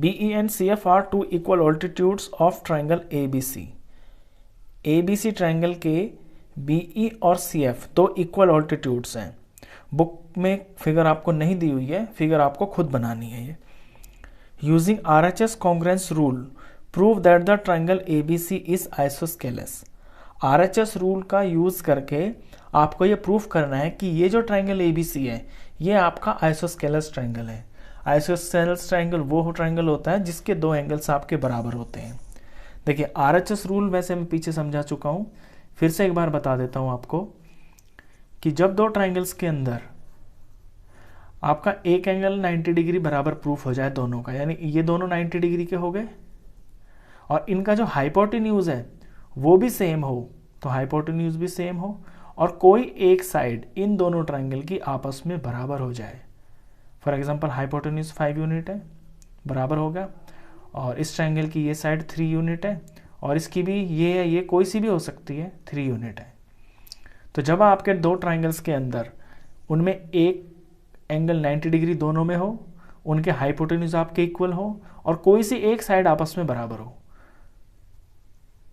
BE and CF are two equal altitudes of triangle ABC. ABC triangle के BE और CF दो equal altitudes हैं। Book में figure आपको नहीं दी हुई है, फिगर आपको खुद बनानी है। ये using RHS congruence rule prove that the triangle ABC is isosceles. RHS rule का यूज करके आपको ये प्रूफ करना है कि ये जो ट्रायंगल ABC है ये आपका आइसोस्केलस ट्रायंगल है। आइसोस्केलस ट्रायंगल वो ट्रायंगल होता है जिसके दो एंगल्स आपके बराबर होते हैं। देखिए RHS रूल वैसे मैं पीछे समझा चुका हूँ, फिर से एक बार बता देता हूँ आपको कि जब दो ट्रायंगल्स के अंदर आपका एक एंगल 90 डिग्री बराबर प्रूफ हो जाए दोनों का, यानी ये दोनों 90 डिग्री के हो गए और इनका जो हाइपोटेन्यूज है वो भी सेम हो, तो हाइपोटेन्यूज भी सेम हो और कोई एक साइड इन दोनों ट्रायंगल की आपस में बराबर हो जाए। फॉर एग्जांपल हाइपोटेन्यूज 5 यूनिट है, बराबर हो गया, और इस ट्रायंगल की ये साइड 3 यूनिट है और इसकी भी ये कोई सी भी हो सकती है 3 यूनिट है। तो जब आपके दो ट्रायंगल्स के अंदर उनमें एक एंगल 90 डिग्री दोनों में हो, उनके हाइपोटेन्यूज आपके इक्वल हो और कोई सी एक साइड आपस में बराबर हो,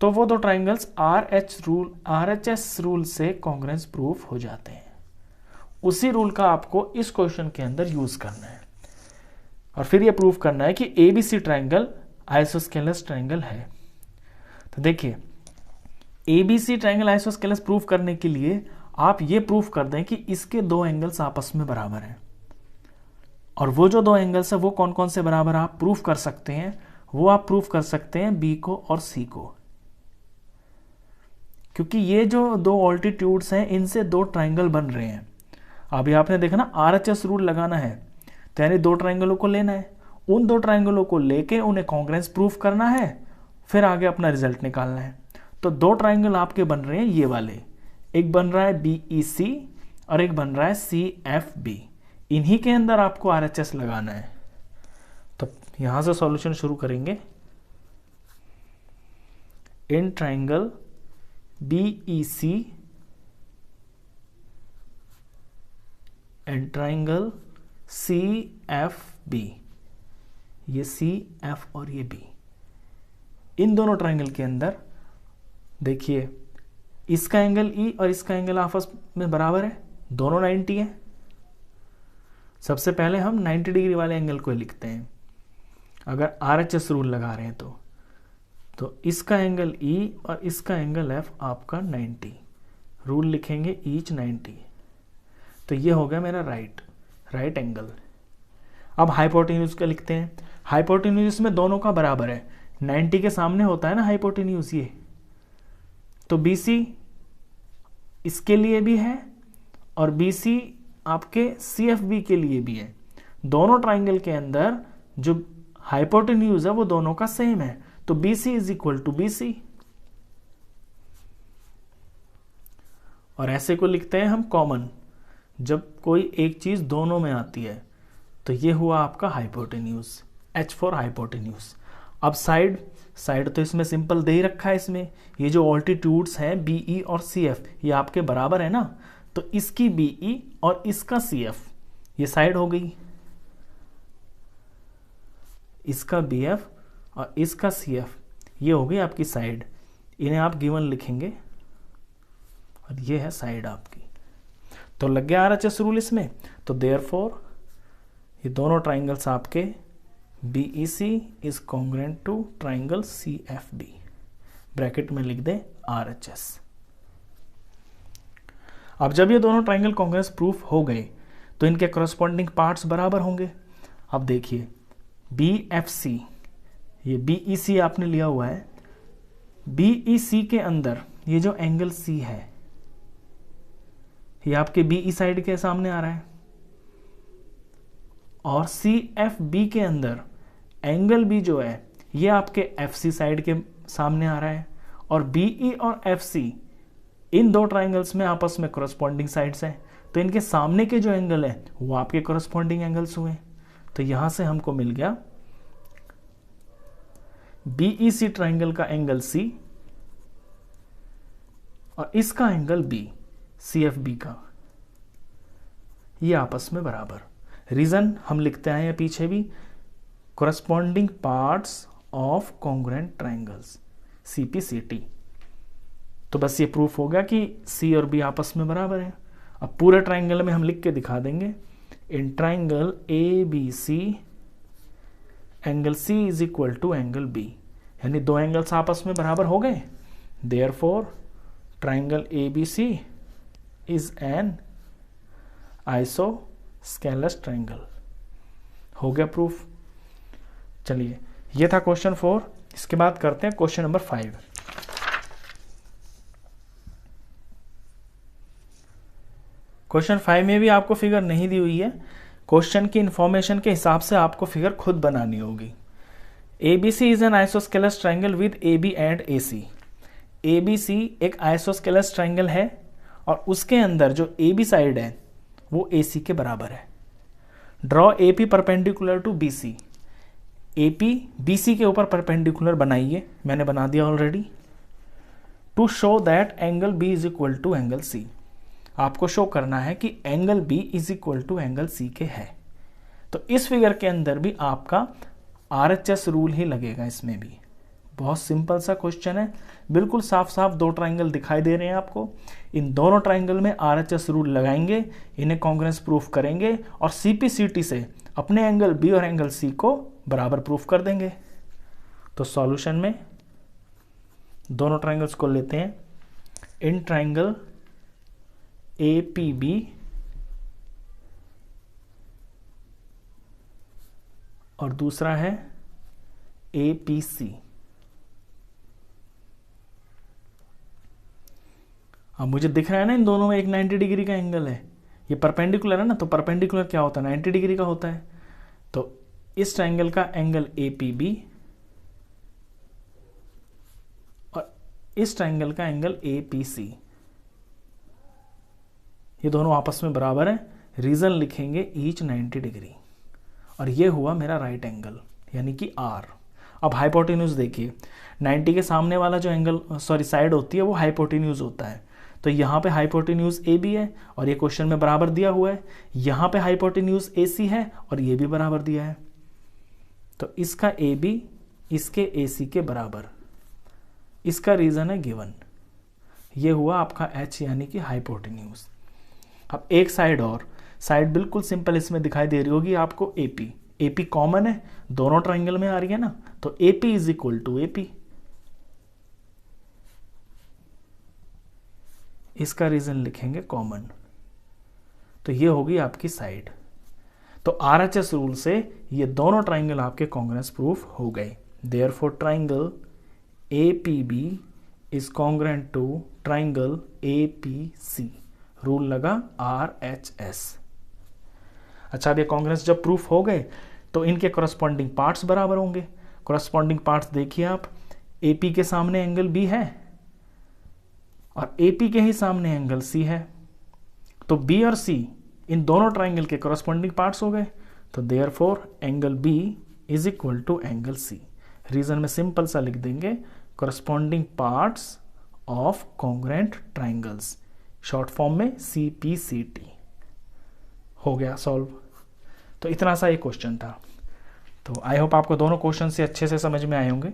तो वो दो ट्रायंगल्स RHS रूल से कॉन्ग्रेंस प्रूफ हो जाते हैं। उसी रूल का आपको इस क्वेश्चन के अंदर यूज करना है और फिर ये प्रूफ करना है कि ABC ट्रायंगल आइसोस्केलस ट्रायंगल है। तो देखिए ABC ट्रायंगल आइसोस्केलस प्रूफ करने के लिए आप ये प्रूफ कर दें कि इसके दो एंगल्स आपस में बराबर हैं, और वो जो दो एंगल्स है वो कौन कौन से बराबर आप प्रूफ कर सकते हैं, वो आप प्रूफ कर सकते हैं B को और C को, क्योंकि ये जो दो ऑल्टीट्यूड्स हैं इनसे दो ट्रायंगल बन रहे हैं। अभी आपने देखा ना RHS रूल लगाना है, तो यानी दो ट्रायंगलों को लेना है, उन दो ट्रायंगलों को लेके उन्हें कॉन्ग्रेंस प्रूफ करना है, फिर आगे अपना रिजल्ट निकालना है। तो दो ट्रायंगल आपके बन रहे हैं ये वाले, एक बन रहा है BEC और एक बन रहा है CFB। इन्हीं के अंदर आपको RHS लगाना है। तो यहां से सॉल्यूशन शुरू करेंगे। In triangle BEC and triangle CFB, ये CF और ये B, इन दोनों ट्रायंगल के अंदर देखिए इसका एंगल E और इसका एंगल आपस में बराबर है, दोनों 90 है। सबसे पहले हम 90 डिग्री वाले एंगल को लिखते हैं अगर RHS रूल लगा रहे हैं तो इसका एंगल E और इसका एंगल F आपका 90, रूल लिखेंगे ईच 90, तो ये हो गया मेरा राइट एंगल। अब हाइपोटेन्यूज का लिखते हैं। हाइपोटेन्यूज में दोनों का बराबर है, 90 के सामने होता है ना हाइपोटेन्यूज ये, तो BC इसके लिए भी है और BC आपके CFB के लिए भी है। दोनों ट्रायंगल के अंदर जो हाइपोटेन्यूज है वो दोनों का सेम है, तो BC is equal to BC। और ऐसे को लिखते हैं हम कॉमन, जब कोई एक चीज दोनों में आती है, तो ये हुआ आपका हाइपोटेन्यूज, H फॉर हाइपोटेन्यूज। अब साइड तो इसमें सिंपल दे ही रखा है, इसमें ये जो ऑल्टीट्यूड्स हैं BE और CF ये आपके बराबर है ना, तो इसकी BE और इसका CF ये साइड हो गई, इसका BF और इसका CF ये हो गई आपकी साइड। इन्हें आप गिवन लिखेंगे और ये है साइड आपकी। तो लग गया RHS रूल इसमें। तो देयरफॉर ये दोनों ट्राइंगल्स आपके BEC is congruent to triangle CFB, bracket में लिख दें RHS। अब जब ये दोनों ट्राइंगल कॉन्ग्रुएंस प्रूफ हो गए तो इनके करस्पॉन्डिंग पार्ट्स बराबर होंगे। अब देखिए BFC, ये BEC आपने लिया हुआ है, BEC के अंदर ये जो एंगल C है ये आपके BE साइड के सामने आ रहा है, और CFB के अंदर एंगल B जो है ये आपके FC साइड के सामने आ रहा है, और BE और FC इन दो ट्राइंगल्स में आपस में करस्पॉन्डिंग साइड्स हैं, तो इनके सामने के जो एंगल है वो आपके करस्पॉन्डिंग एंगल्स हुए। तो यहां से हमको मिल गया BEC ट्राइंगल का एंगल C और इसका एंगल B CFB का, ये आपस में बराबर। रीजन हम लिखते आए हैं पीछे भी, corresponding parts of congruent triangles, CPCT। तो बस ये प्रूफ हो गया कि C और B आपस में बराबर है। अब पूरे ट्राइंगल में हम लिख के दिखा देंगे, in triangle ABC angle C is equal to angle B, यानी दो एंगल्स आपस में बराबर हो गए। Therefore triangle ABC is an isosceles triangle. हो गया प्रूफ। चलिए, ये था क्वेश्चन 4। इसके बाद करते हैं क्वेश्चन नंबर 5। क्वेश्चन 5 में भी आपको फिगर नहीं दी हुई है। क्वेश्चन की इंफॉर्मेशन के हिसाब से आपको फिगर खुद बनानी होगी। ABC is an isosceles triangle with AB and AC। ABC एक आइसोस्केलस ट्राइंगल है और उसके अंदर जो AB साइड है वो AC के बराबर है। Draw AP perpendicular to BC। AP BC के ऊपर परपेंडिकुलर बनाइए, मैंने बना दिया already. To show that angle B is equal to angle C। आपको शो करना है कि angle B is equal to angle C के है। तो इस फिगर के अंदर भी आपका RHS रूल ही लगेगा। इसमें भी बहुत सिंपल सा क्वेश्चन है, बिल्कुल साफ साफ दो ट्राइंगल दिखाई दे रहे हैं आपको। इन दोनों ट्राइंगल में RHS रूल लगाएंगे, इन्हें कॉन्ग्रुएंस प्रूफ करेंगे और CPCT से अपने एंगल B और एंगल C को बराबर प्रूफ कर देंगे। तो सॉल्यूशन में दोनों ट्राइंगल्स को लेते हैं। इन ट्राइंगल APB और दूसरा है APC। अब मुझे दिख रहा है ना, इन दोनों में एक 90 डिग्री का एंगल है। ये परपेंडिकुलर है ना, तो परपेंडिकुलर क्या होता है, 90 डिग्री का होता है। तो इस ट्राइंगल का एंगल APB और इस ट्राइंगल का एंगल APC, ये दोनों आपस में बराबर है। रीजन लिखेंगे ईच 90 डिग्री, और ये हुआ मेरा राइट एंगल यानी कि R। अब हाइपोटेन्यूज देखिए, 90 के सामने वाला जो एंगल साइड होती है वो हाइपोटेन्यूज होता है। तो यहाँ पे हाइपोटेन्यूज AB है और ये क्वेश्चन में बराबर दिया हुआ है। यहाँ पे हाइपोटेन्यूज AC है और ये भी बराबर दिया है। तो इसका AB इसके AC के बराबर, इसका रीजन है गिवन। ये हुआ आपका H यानी कि हाइपोटेन्यूज। अब एक साइड और, साइड बिल्कुल सिंपल इसमें दिखाई दे रही होगी आपको AP कॉमन है, दोनों ट्राइंगल में आ रही है ना, तो AP is equal to AP। इसका रीजन लिखेंगे कॉमन। तो ये होगी आपकी साइड। तो RHS रूल से ये दोनों ट्राइंगल आपके कॉन्ग्रुएंस प्रूफ हो गए। Therefore triangle APB is congruent to triangle APC। Rule लगा RHS। अच्छा, अब ये कॉन्ग्रुएंस जब प्रूफ हो गए तो इनके करस्पॉन्डिंग पार्ट्स बराबर होंगे। करस्पॉन्डिंग पार्ट्स देखिए आप, AP के सामने एंगल B है और AP के ही सामने एंगल C है। तो B और C इन दोनों ट्राइंगल के करस्पॉन्डिंग पार्ट्स हो गए। तो therefore angle B is equal to angle C। Reason में सिंपल सा लिख देंगे, corresponding parts of congruent triangles, short form में CPCT। हो गया सॉल्व। तो इतना सा एक क्वेश्चन था। तो आई होप आपको दोनों क्वेश्चन से अच्छे से समझ में आए होंगे।